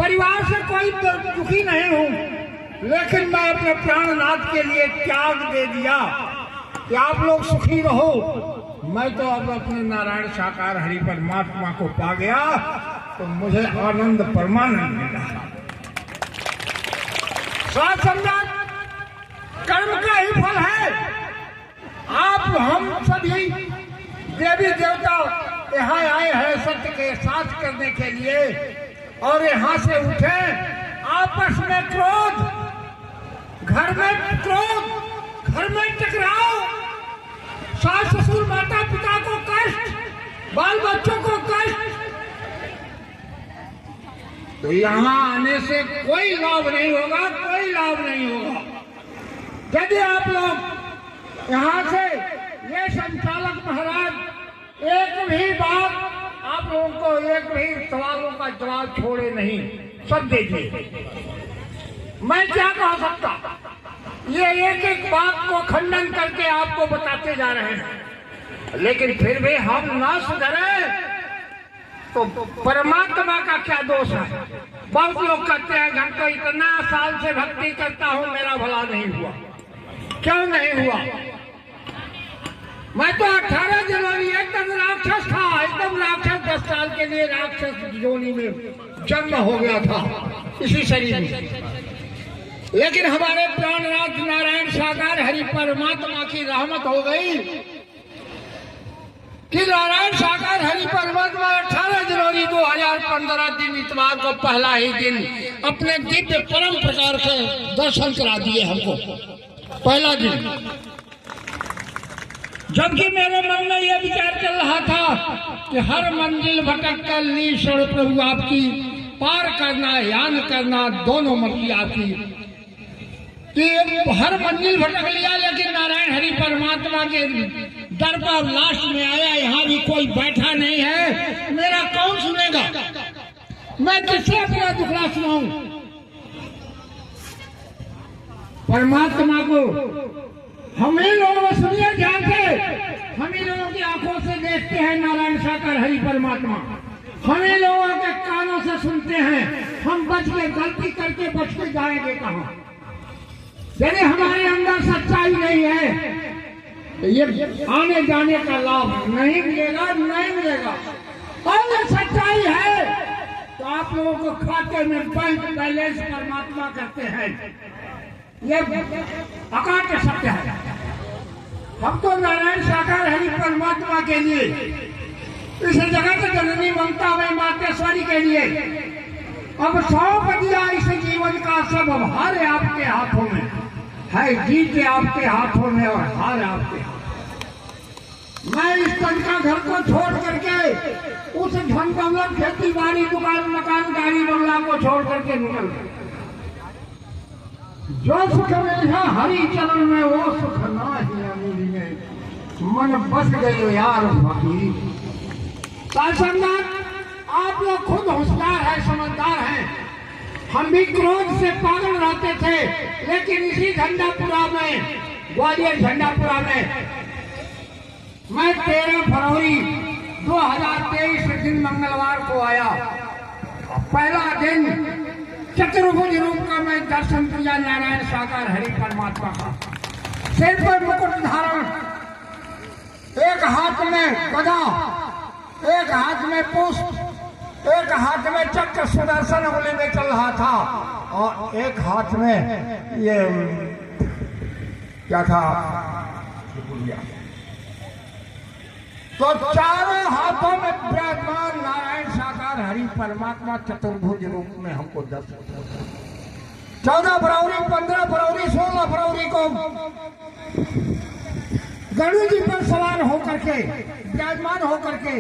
परिवार से कोई दुखी नहीं हूँ, लेकिन मैं अपने प्राणनाथ के लिए त्याग दे दिया कि आप लोग सुखी रहो। मैं तो अब अपने नारायण साकार हरि परमात्मा को पा गया, तो मुझे आनंद परमानंद मिला। साथ संगत, कर्म का ही फल है। आप हम सभी देवी देवता यहाँ आए हैं सत्य के साथ करने के लिए, और यहाँ से उठे आपस में क्रोध, घर में क्रोध, घर में टकराव, सास ससुर माता पिता को कष्ट, बाल बच्चों को कष्ट, तो यहाँ आने से कोई लाभ नहीं होगा, कोई लाभ नहीं होगा। यदि आप लोग यहाँ से ये संचालक महाराज एक भी बात आप लोगों को, एक भी सवालों का जवाब छोड़े नहीं, सब दीजिए। मैं क्या कह सकता, ये एक एक बात को खंडन करके आपको बताते जा रहे हैं, लेकिन फिर भी हम ना सुधरे तो परमात्मा का क्या दोष है। बहुत लोग कहते हैं हम तो इतना साल से भक्ति करता हूँ, मेरा भला नहीं हुआ। क्यों नहीं हुआ? मैं तो 18 जनवरी एकदम राक्षस था, एकदम राक्षस। 10 साल के लिए राक्षस योनि में जन्म हो गया था इसी शरीर में, लेकिन हमारे प्राणनाथ नारायण साकार हरि परमात्मा की रहमत हो गई कि नारायण साकार हरि परमात्मा 18 जनवरी 2015 दिन इतवार को पहला ही दिन अपने दिव्य परम प्रकार से दर्शन करा दिए हमको। पहला दिन, जबकि मेरे मन में यह विचार चल रहा था कि हर मंजिल भटक कर लीश्वर प्रभु आपकी, पार करना यान करना दोनों मर्जी आपकी, कि हर मंजिल भटक लिया, लेकिन नारायण हरि परमात्मा के दर पर लास्ट में आया, यहाँ भी कोई बैठा नहीं है, मेरा कौन सुनेगा? मैं किससे अपना दुखड़ा सुनाऊं? परमात्मा को हम ही लोग सुनिए ध्यान से, हम ही लोगों की आंखों से देखते हैं नारायण साकार हरि परमात्मा, हम ही लोगों के कानों से सुनते हैं। हम बच के, गलती करके बच के जाएंगे कहाँ? यदि हमारे अंदर सच्चाई नहीं है तो ये आने जाने का लाभ नहीं मिलेगा, नहीं मिलेगा। और सच्चाई है तो आप लोगों को खाते में बैंक बैलेंस परमात्मा करते हैं, ये अकाट्य सत्य है। हम तो नारायण साकार हरि परमात्मा के लिए, इस जगत जननी ममता में मातेश्वरी के लिए अब सौंप दिया इस जीवन का सब भार आपके हाथों में है, जीत आपके हाथों में और हार आपके हाथ। मैं इस तन का घर को छोड़ करके उस धन दौलत खेती बाड़ी दुकान मकान गाड़ी बंगला को छोड़ करके निकल गया। जो सुख मिला हरि चरण में वो सुख ना ही अमीरी में, मन बस गए यार फकीरी। आप लोग खुद होशियार है, समझदार हैं। हम भी क्रोध से पागल रहते थे, लेकिन इसी झंडापुरा में, ग्वालियर झंडापुरा में मैं 13 फरवरी 2023 दिन मंगलवार को आया। पहला दिन चतुर्भुज रूप का मैं दर्शन किया नारायण साकार हरि परमात्मा का। सिर पर मुकुट धारण, एक हाथ में गदा, एक हाथ में पुष्प, एक हाथ में चक्र सुदर्शन उंगली में चल रहा था, और एक हाथ में ये क्या था, तो चारों हाथों में विराजमान नारायण साकार हरि परमात्मा चतुर्भुज रूप में हमको दर्शन। 14 फरवरी, 15 फरवरी, 16 फरवरी को गरुड़ जी पर सवार होकर के, विराजमान होकर के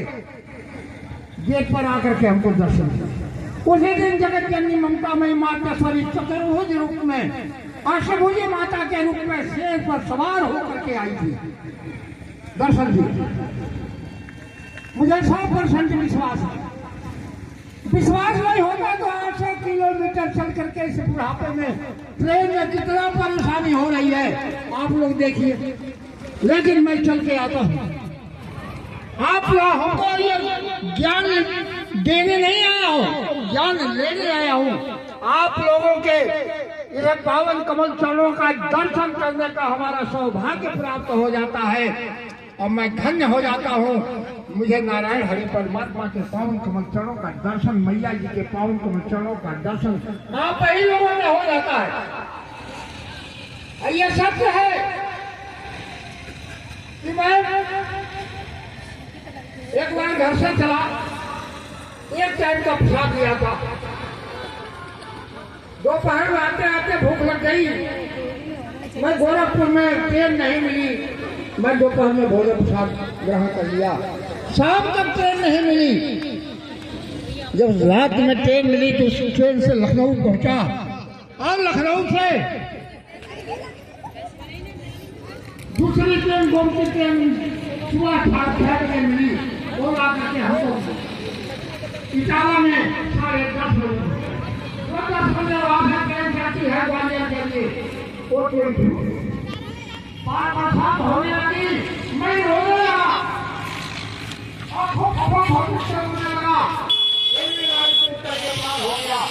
गेट पर आकर के हमको दर्शन दिया। उसी दिन जगत जननी ममता में मातेश्वरी चतुर्भुज रूप में, अष्टभुजी माता के रूप में शेर पर सवार होकर के आई थी, दर्शन दिया। मुझे 100% विश्वास है। विश्वास नहीं होता तो 800 किलोमीटर चल करके इस बुढ़ापे में ट्रेन में कितना परेशानी हो रही है आप लोग देखिए, लेकिन मैं चल के आता हूँ। आप हमको ये ज्ञान देने नहीं आया हो, ज्ञान लेने आया हूँ। आप लोगों के ये पावन कमल चरणों का दर्शन करने का हमारा सौभाग्य प्राप्त हो जाता है और मैं धन्य हो जाता हूँ। मुझे नारायण हरि परमात्मा के पावन कमल चरणों का दर्शन, मैया जी के पावन कमल चरणों का दर्शन आप ही लोगों में हो जाता है। ये सत्य है कि मैं एक बार घर से चला, एक टाइम का प्रसाद लिया था। दोपहर में आते आते भूख लग गई। मैं गोरखपुर में ट्रेन नहीं मिली, मैं दोपहर में भोजन प्रसाद ग्रहण कर लिया। शाम तक ट्रेन नहीं मिली। जब रात में ट्रेन मिली तो उस ट्रेन से लखनऊ पहुंचा और लखनऊ से दूसरी ट्रेन, गोमती ट्रेन सुबह 6 बजे मिली। वो आकर के हमको इटावा में 10:30 बजे 10 बजे वापस ट्रेन जाती है ग्वालियर के लिए। वो ट्रेन बरसात होने लगी, मैं रोने लगा, आंखों होने लगा। हो गया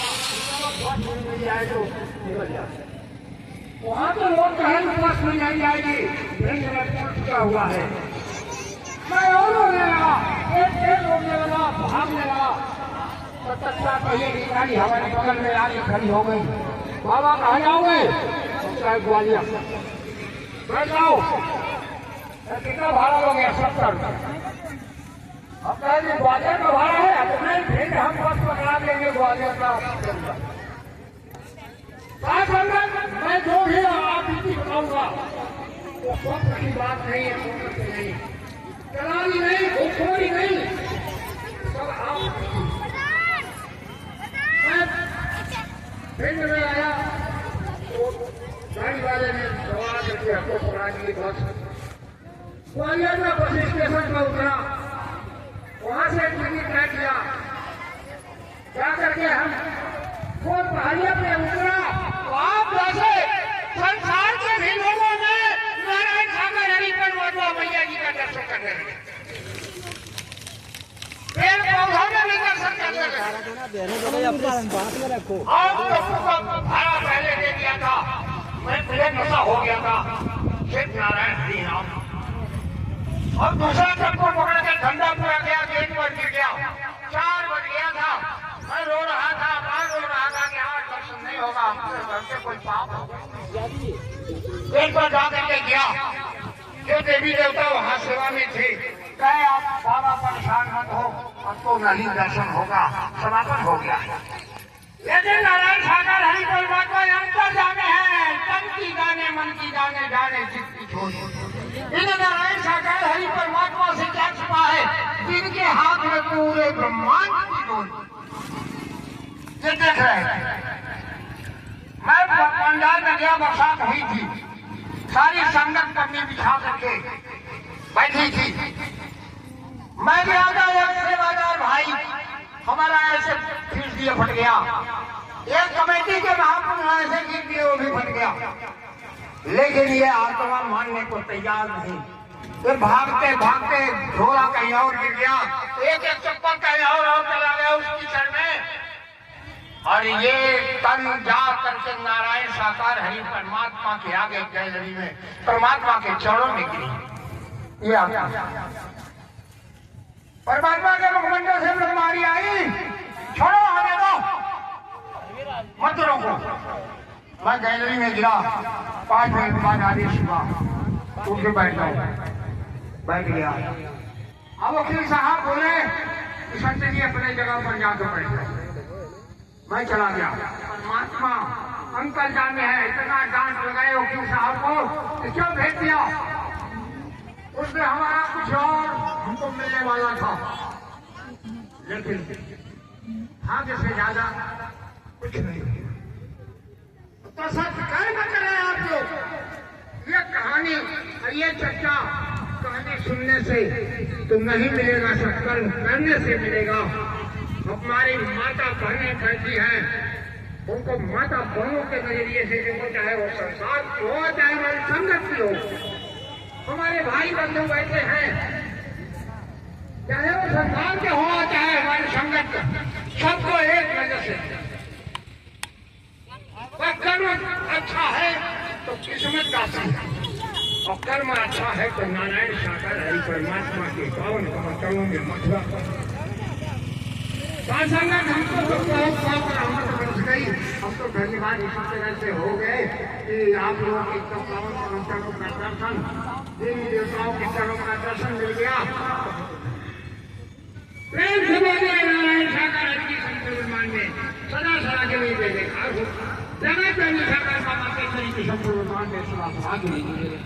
वहाँ तो लोग कहें बस में नहीं जाएगी, क्या हुआ है। मैं और रोने लगा, एक रोने लगा, भागने लगा। तत्काल कहिए गाड़ी हमारे बगल में आके खड़ी हो गई। बाबा कहाँ जाओगे? ग्वालियर। बैठ जाओ। कितना भाड़ा लोगे? 70। अब कहेंगे ग्वालियर का भाड़ा है तो नहीं, फिर हम बस पकड़ा देंगे ग्वालियर का। मैं जो भी आप इसी बताऊंगा वो स्वप्न की बात नहीं है, स्वप्न की नहीं, चलानी नहीं, घुसखोरी नहीं, सब आप। फिर में आया तो गाड़ी वाले ने सवाल करके हमको पकड़ा दी बस। ग्वालियर में बस स्टेशन पर उतरा, वहां से टिकट काट लिया। जा करके हम वो पहाड़ियों पे उतरा। तो आप जैसे संसार के भी लोगों ने नारायण सागर हरि परमात्मा मैया जी का दर्शन करने लगे। पेड़ पौधों में भी दर्शन करने लगे। आप लोगों को भाड़ा पहले दे दिया था, मैं मुझे नशा हो गया था, सिर्फ नारायण हरि नाम। और दूसरा सबको पकड़ के धंधा पूरा गया, गेट पर गिर गया। 4 बज गया था, मैं रो रहा था, बाहर रो रहा था कि आज दर्शन नहीं होगा, हमसे घर से कोई पाप होगा। गेट पर जाकर के गया, जो देवी देवता वहाँ सेवा में थे, कहे आप बाबा परेशान मत हो, आपको नहीं दर्शन होगा, समापन हो गया। लेकिन नारायण सागर हरि परमात्मा अंतर जाने हैं, तन की जाने, मन की जाने, जाने चित्त की छोड़। इन नारायण सागर हरि परमात्मा से क्या छुपा है, जिनके हाथ में पूरे ब्रह्मांड की डोर। ये देख रहे हैं, मैं पंडाल में गया, बरसात हुई थी, सारी संगत पन्नी बिछा करके बैठी थी। मैं भी आगा एक सेवादार भाई हमारा ऐसे खींच दिए, फट गया। एक कमेटी के महापुरुष ऐसे खींच दिए, वो भी फट गया। लेकिन ये आत्मा मानने को तैयार नहीं। फिर भागते भागते झोला कहीं और गिर गया, एक चप्पल कहीं और चला गया उस कीचड़ में। और ये तन जा करके नारायण साकार हरि परमात्मा के आगे गैलरी में परमात्मा के चरणों में गिरी। ये परमात्मा के मुखमंडल से ब्रह्मारी आई, छोड़ो आने दो, मत रोको। मैं गैलरी में गिरा, 5 मिनट बाद आदेश हुआ, उठ के बैठ जाओ। बैठ गया। अब वकील साहब बोले कि संत जी अपने जगह पर जाकर बैठ जाओ। मैं चला गया। परमात्मा अंकल जाने हैं, इतना डांट लगाए वकील साहब को, क्यों भेज दिया? उसने हमारा कुछ और हमको मिलने वाला था, लेकिन भाग्य से ज्यादा कुछ नहीं। तो सच करें आप लोग। ये कहानी, ये चर्चा कहानी सुनने से तो नहीं मिलेगा, सत्कर्म करने से मिलेगा। हमारी माता बहनें कहती हैं, उनको माता बहनों के नजरिए से देखो, चाहे वो संसार की हो, चाहे हमारी संगत की हो। हमारे भाई बंधु बैठे हैं, चाहे वो संसार के हो, चाहे हमारी संगत सबको एक नजर से वह कर्म अच्छा है तो किस्मत का संग, और कर्म अच्छा है तो नारायण सागर हरि परमात्मा के पावन कमलों में मथुरा संगत। हमको तो बहुत रहमत बरस गई। हम तो धन्यवाद इसी तरह से हो गए कि आप लोगों के तो पावन चरणों का दर्शन, देवी देवताओं के चरणों का दर्शन मिल गया। प्रेम से बोलिए नारायण सागर हरि की संपूर्ण में सदा सदा के लिए बेकार हो। जगत में सागर बाबा के शरीर की संपूर्ण में सदा भाग लीजिए।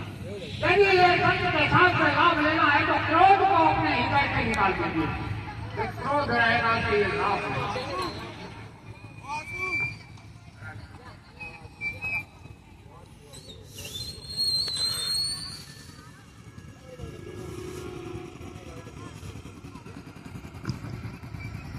यदि ये सत्य के साथ में लाभ लेना है तो क्रोध को अपने हृदय से निकाल दीजिए। क्रोध रहेगा तो ये लाभ